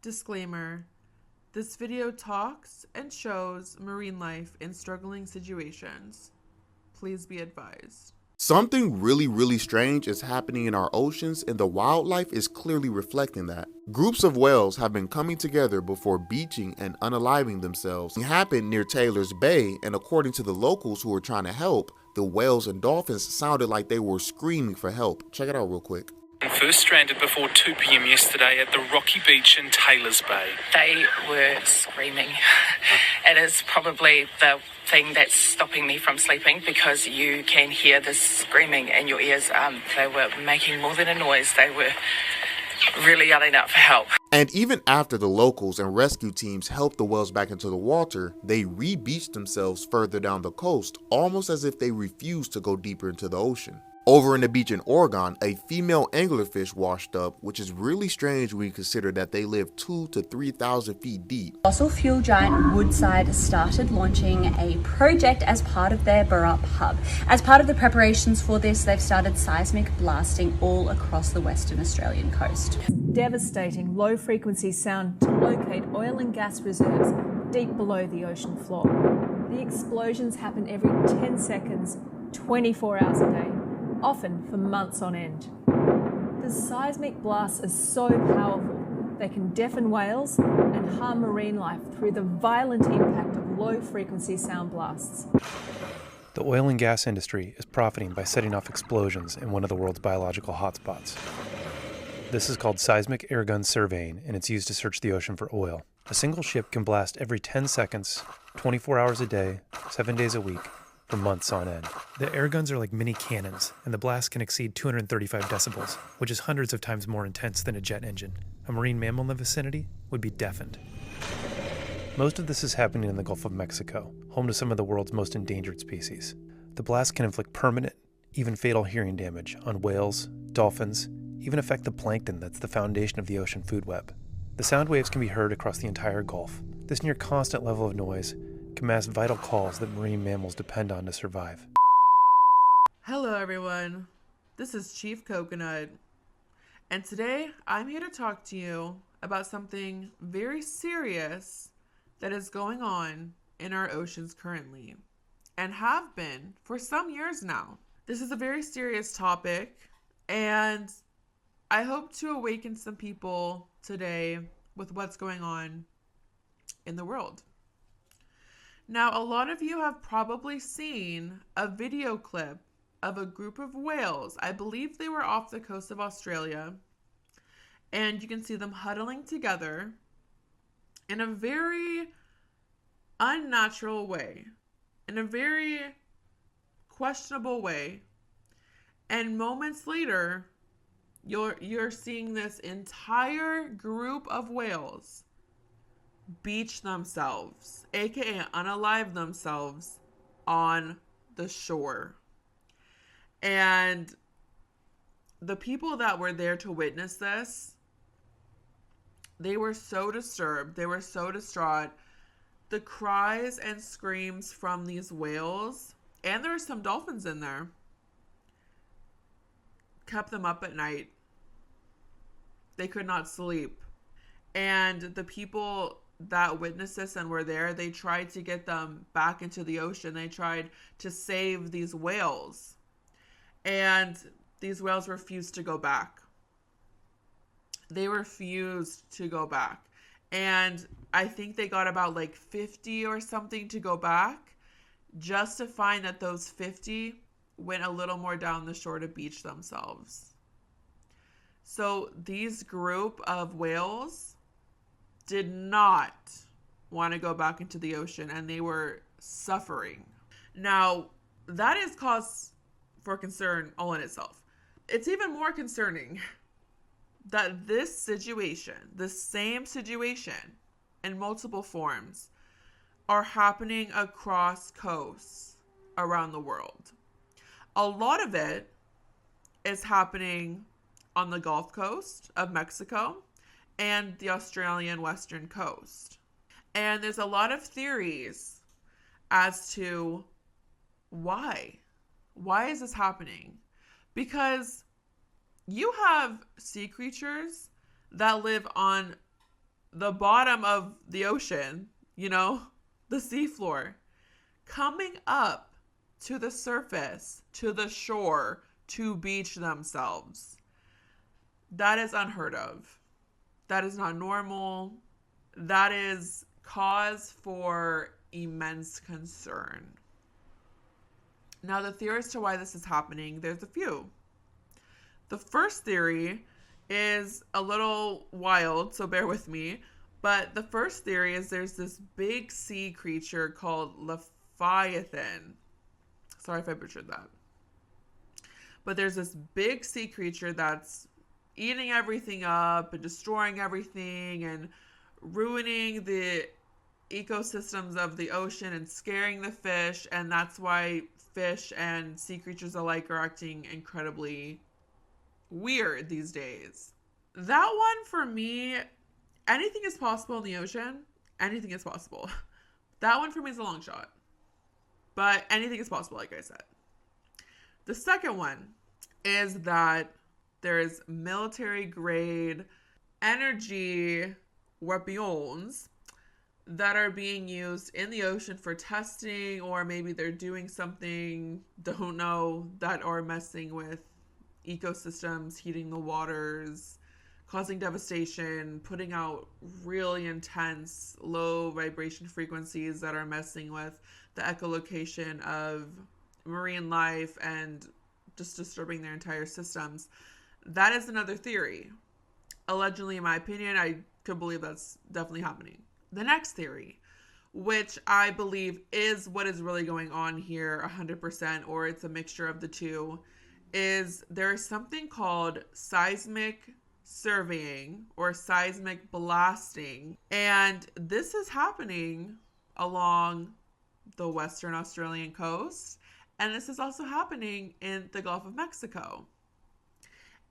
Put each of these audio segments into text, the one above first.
Disclaimer: this video talks and shows marine life in struggling situations. Please be advised. Something really strange is happening in our oceans, and the wildlife is clearly reflecting that. Groups of whales have been coming together before beaching and unaliving themselves. It happened near Taylor's Bay, and according to the locals who were trying to help, the whales and dolphins sounded like they were screaming for help. Check it out real quick. First stranded before 2 p.m. yesterday at the rocky beach in Taylor's Bay. They were screaming. It is probably the thing that's stopping me from sleeping because you can hear this screaming in your ears. They were making more than a noise. They were really yelling out for help. And even after the locals and rescue teams helped the whales back into the water, they re-beached themselves further down the coast, almost as if they refused to go deeper into the ocean. Over in the beach in Oregon, a female anglerfish washed up, which is really strange when you consider that they live 2,000 to 3,000 feet deep. Fossil fuel giant Woodside started launching a project as part of their Burrup hub. As part of the preparations for this, they've started seismic blasting all across the Western Australian coast. Devastating low-frequency sound to locate oil and gas reserves deep below the ocean floor. The explosions happen every 10 seconds, 24 hours a day, often for months on end. The seismic blasts are so powerful they can deafen whales and harm marine life through the violent impact of low-frequency sound blasts. The oil and gas industry is profiting by setting off explosions in one of the world's biological hotspots. This is called seismic airgun surveying, and it's used to search the ocean for oil. A single ship can blast every 10 seconds, 24 hours a day, 7 days a week, for months on end. The air guns are like mini cannons, and the blast can exceed 235 decibels, which is hundreds of times more intense than a jet engine. A marine mammal in the vicinity would be deafened. Most of this is happening in the Gulf of Mexico, home to some of the world's most endangered species. The blast can inflict permanent, even fatal hearing damage on whales, dolphins, even affect the plankton that's the foundation of the ocean food web. The sound waves can be heard across the entire Gulf. This near constant level of noise can mask vital calls that marine mammals depend on to survive. Hello everyone, this is Chief Coconut, and today I'm here to talk to you about something very serious that is going on in our oceans currently, and have been for some years now. This is a very serious topic, and I hope to awaken some people today with what's going on in the world. Now, a lot of you have probably seen a video clip of a group of whales. I believe they were off the coast of Australia. And you can see them huddling together in a very unnatural way, in a very questionable way. And moments later, you're seeing this entire group of whales beach themselves, aka unalive themselves, on the shore. And the people that were there to witness this, they were so disturbed, they were so distraught. The cries and screams from these whales, and there were some dolphins in there, kept them up at night. They could not sleep. And the people that witnessed this and were there, they tried to get them back into the ocean. They tried to save these whales. And these whales refused to go back. They refused to go back. And I think they got about like 50 or something to go back, just to find that those 50 went a little more down the shore to beach themselves. So these group of whales did not want to go back into the ocean, and they were suffering. Now, that is cause for concern all in itself. It's even more concerning that this situation, the same situation in multiple forms, are happening across coasts around the world. A lot of it is happening on the Gulf Coast of Mexico and the Australian western coast. And there's a lot of theories as to why. Why is this happening? Because you have sea creatures that live on the bottom of the ocean, you know, the seafloor, coming up to the surface, to the shore, to beach themselves. That is unheard of. That is not normal. That is cause for immense concern. Now, the theories to why this is happening, there's a few. The first theory is a little wild, so bear with me. But the first theory is there's this big sea creature called Leviathan. Sorry if I butchered that. But there's this big sea creature that's eating everything up and destroying everything and ruining the ecosystems of the ocean and scaring the fish. And that's why fish and sea creatures alike are acting incredibly weird these days. That one, for me, anything is possible in the ocean. Anything is possible. That one for me is a long shot. But anything is possible, like I said. The second one is that there is military grade energy weapons that are being used in the ocean for testing, or maybe they're doing something, don't know, that are messing with ecosystems, heating the waters, causing devastation, putting out really intense low vibration frequencies that are messing with the echolocation of marine life and just disturbing their entire systems. That is another theory. Allegedly, in my opinion, I could believe that's definitely happening. The next theory, which I believe is what is really going on here 100%, or it's a mixture of the two, is there is something called seismic surveying or seismic blasting. And this is happening along the Western Australian coast. And this is also happening in the Gulf of Mexico.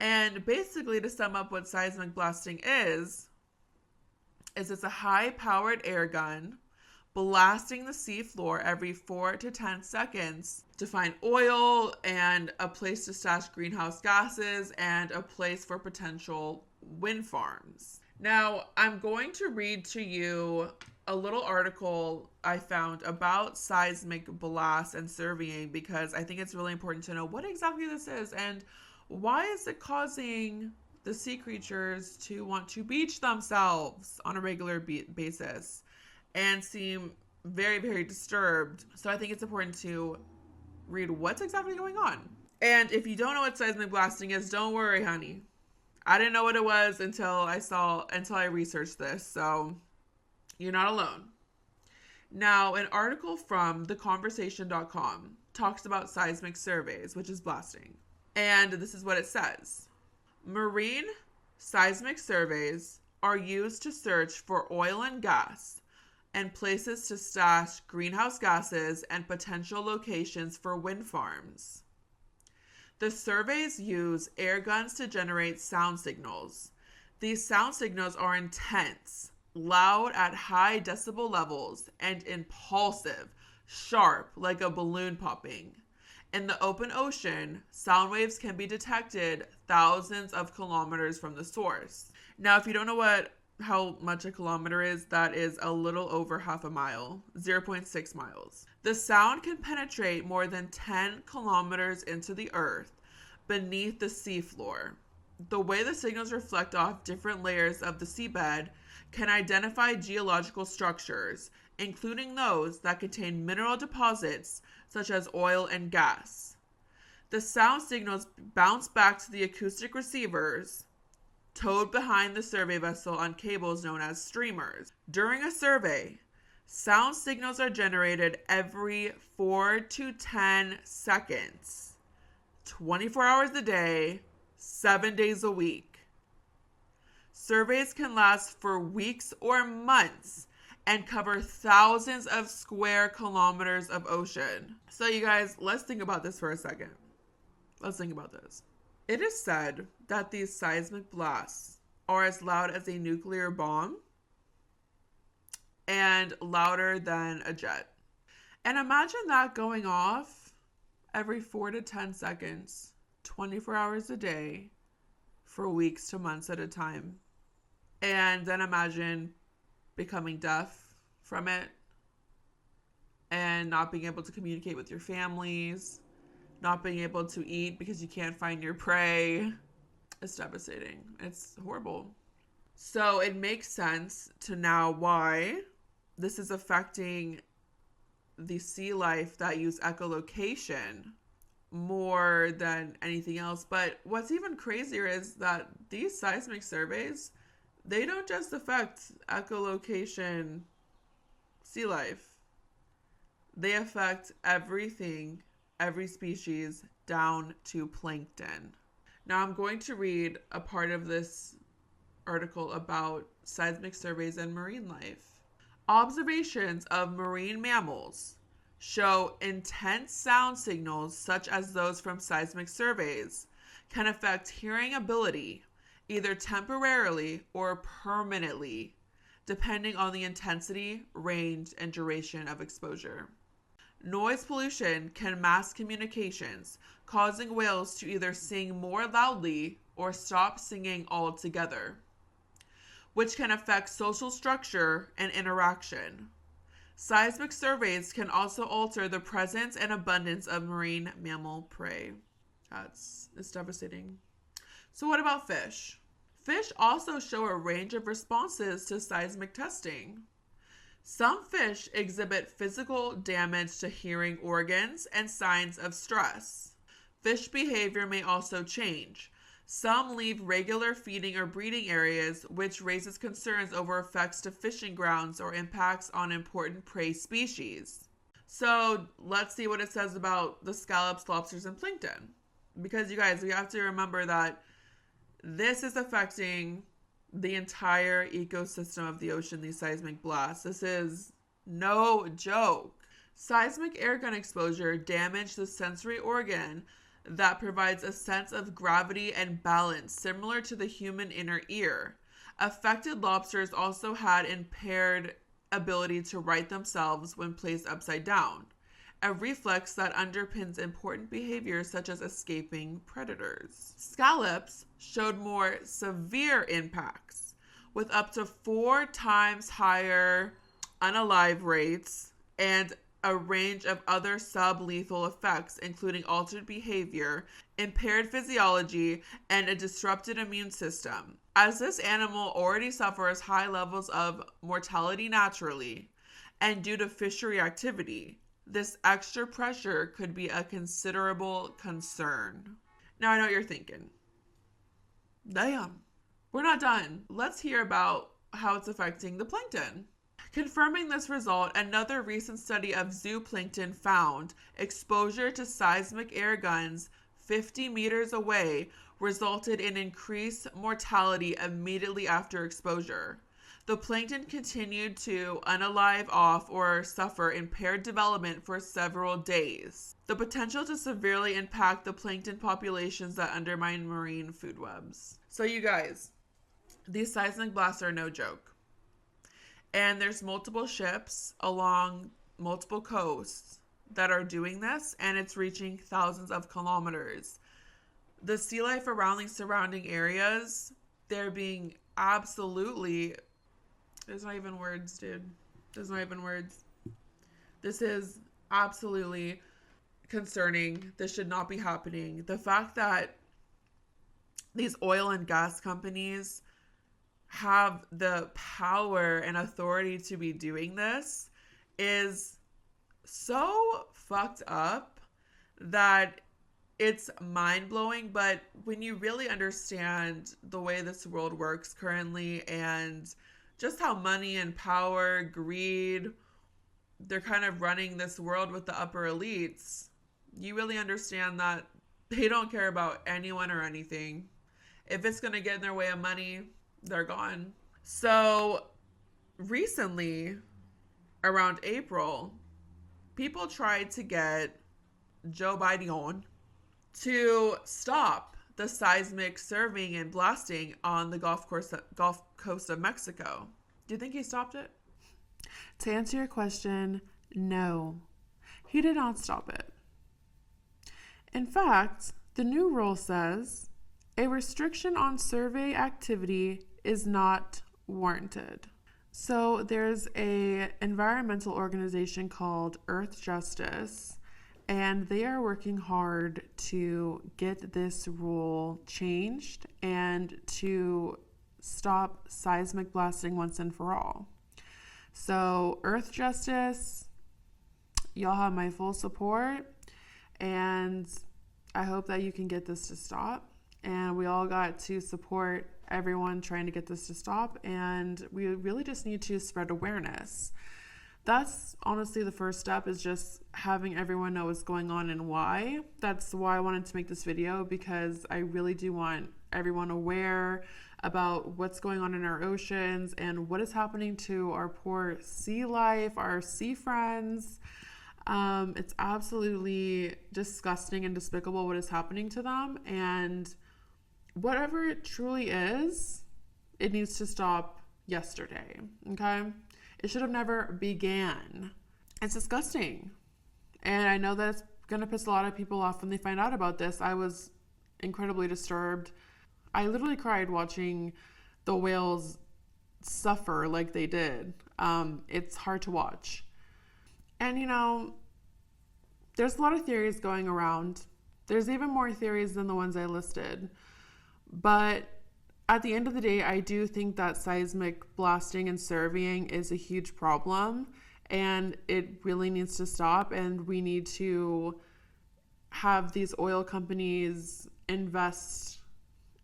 And basically, to sum up what seismic blasting is it's a high-powered air gun blasting the seafloor every 4 to 10 seconds to find oil and a place to stash greenhouse gases and a place for potential wind farms. Now, I'm going to read to you a little article I found about seismic blast and surveying because I think it's really important to know what exactly this is and why is it causing the sea creatures to want to beach themselves on a regular basis and seem very, very disturbed. So I think it's important to read what's exactly going on. And if you don't know what seismic blasting is, don't worry, honey. I didn't know what it was until I researched this. So you're not alone. Now, an article from theconversation.com talks about seismic surveys, which is blasting. And this is what it says. Marine seismic surveys are used to search for oil and gas and places to stash greenhouse gases and potential locations for wind farms. The surveys use air guns to generate sound signals. These sound signals are intense, loud at high decibel levels, and impulsive, sharp like a balloon popping. In the open ocean, sound waves can be detected thousands of kilometers from the source. Now, if you don't know how much a kilometer is, that is a little over half a mile, 0.6 miles. The sound can penetrate more than 10 kilometers into the earth beneath the seafloor. The way the signals reflect off different layers of the seabed can identify geological structures, including those that contain mineral deposits such as oil and gas. The sound signals bounce back to the acoustic receivers towed behind the survey vessel on cables known as streamers. During a survey, sound signals are generated every 4 to 10 seconds, 24 hours a day, 7 days a week. Surveys can last for weeks or months and cover thousands of square kilometers of ocean. So you guys, let's think about this for a second. Let's think about this. It is said that these seismic blasts are as loud as a nuclear bomb and louder than a jet. And imagine that going off every 4 to 10 seconds, 24 hours a day, for weeks to months at a time. And then imagine becoming deaf from it and not being able to communicate with your families, not being able to eat because you can't find your prey. It's devastating. It's horrible. So it makes sense to now why this is affecting the sea life that use echolocation more than anything else. But what's even crazier is that these seismic surveys, they don't just affect echolocation sea life. They affect everything, every species, down to plankton. Now I'm going to read a part of this article about seismic surveys and marine life. Observations of marine mammals show intense sound signals such as those from seismic surveys can affect hearing ability either temporarily or permanently, depending on the intensity, range, and duration of exposure. Noise pollution can mask communications, causing whales to either sing more loudly or stop singing altogether, which can affect social structure and interaction. Seismic surveys can also alter the presence and abundance of marine mammal prey. It's devastating. So what about fish? Fish also show a range of responses to seismic testing. Some fish exhibit physical damage to hearing organs and signs of stress. Fish behavior may also change. Some leave regular feeding or breeding areas, which raises concerns over effects to fishing grounds or impacts on important prey species. So let's see what it says about the scallops, lobsters, and plankton. Because you guys, we have to remember that this is affecting the entire ecosystem of the ocean, these seismic blasts. This is no joke. Seismic airgun exposure damaged the sensory organ that provides a sense of gravity and balance, similar to the human inner ear. Affected lobsters also had impaired ability to right themselves when placed upside down, a reflex that underpins important behaviors such as escaping predators. Scallops showed more severe impacts, with up to 4 times higher unalive rates and a range of other sublethal effects, including altered behavior, impaired physiology, and a disrupted immune system. As this animal already suffers high levels of mortality naturally, and due to fishery activity, this extra pressure could be a considerable concern. Now I know what you're thinking. Damn, we're not done. Let's hear about how it's affecting the plankton. Confirming this result, another recent study of zooplankton found exposure to seismic air guns 50 meters away resulted in increased mortality immediately after exposure. The plankton continued to unalive off or suffer impaired development for several days. The potential to severely impact the plankton populations that undermine marine food webs. So you guys, these seismic blasts are no joke. And there's multiple ships along multiple coasts that are doing this, and it's reaching thousands of kilometers. The sea life around these surrounding areas, they're being absolutely... There's not even words, dude. There's not even words. This is absolutely concerning. This should not be happening. The fact that these oil and gas companies have the power and authority to be doing this is so fucked up that it's mind-blowing. But when you really understand the way this world works currently and just how money and power, greed, they're kind of running this world with the upper elites, you really understand that they don't care about anyone or anything. If it's going to get in their way of money, they're gone. So recently, around April, people tried to get Joe Biden to stop the seismic surveying and blasting on the Gulf Coast of Mexico. Do you think he stopped it? To answer your question, no. He did not stop it. In fact, the new rule says a restriction on survey activity is not warranted. So there's a environmental organization called Earth Justice, and they are working hard to get this rule changed and to stop seismic blasting once and for all. So Earth Justice, y'all have my full support, and I hope that you can get this to stop. And we all got to support everyone trying to get this to stop, and we really just need to spread awareness. That's honestly the first step, is just having everyone know what's going on and why. That's why I wanted to make this video, because I really do want everyone aware about what's going on in our oceans and what is happening to our poor sea life, our sea friends. It's absolutely disgusting and despicable what is happening to them, and whatever it truly is, it needs to stop yesterday, okay? It should have never began. It's disgusting. And I know that it's gonna piss a lot of people off when they find out about this. I was incredibly disturbed. I literally cried watching the whales suffer like they did. It's hard to watch. And you know, there's a lot of theories going around. There's even more theories than the ones I listed. But at the end of the day, I do think that seismic blasting and surveying is a huge problem, and it really needs to stop, and we need to have these oil companies invest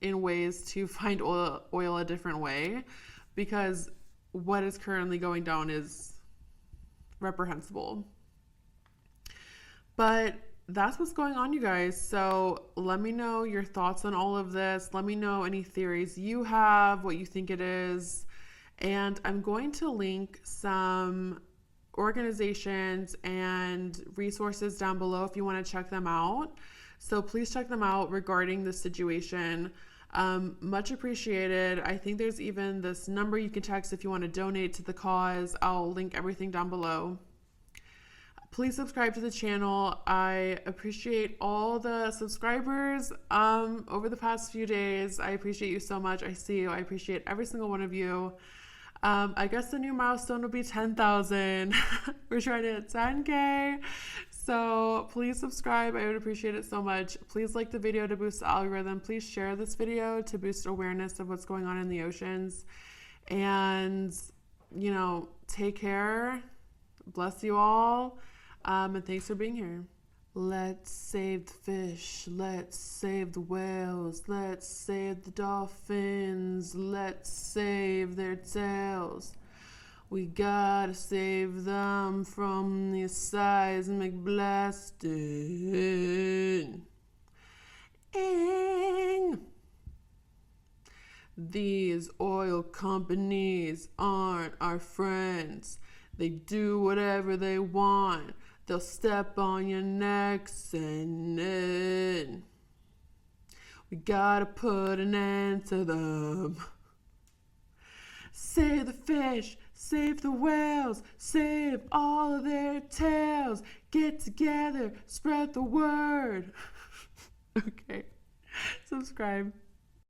in ways to find oil a different way, because what is currently going down is reprehensible. But that's what's going on, you guys. So let me know your thoughts on all of this. Let me know any theories you have, what you think it is. And I'm going to link some organizations and resources down below if you want to check them out. So please check them out regarding this situation. Much appreciated. I think there's even this number you can text if you want to donate to the cause. I'll link everything down below. Please subscribe to the channel. I appreciate all the subscribers over the past few days. I appreciate you so much. I see you. I appreciate every single one of you. I guess the new milestone will be 10,000. We're trying to hit 10K. So please subscribe. I would appreciate it so much. Please like the video to boost the algorithm. Please share this video to boost awareness of what's going on in the oceans. And, you know, take care. Bless you all. And thanks for being here. Let's save the fish. Let's save the whales. Let's save the dolphins. Let's save their tails. We gotta save them from the seismic blasting. These oil companies aren't our friends. They do whatever they want. They'll step on your necks and then we gotta put an end to them. Save the fish, save the whales, save all of their tails. Get together, spread the word. Okay, subscribe.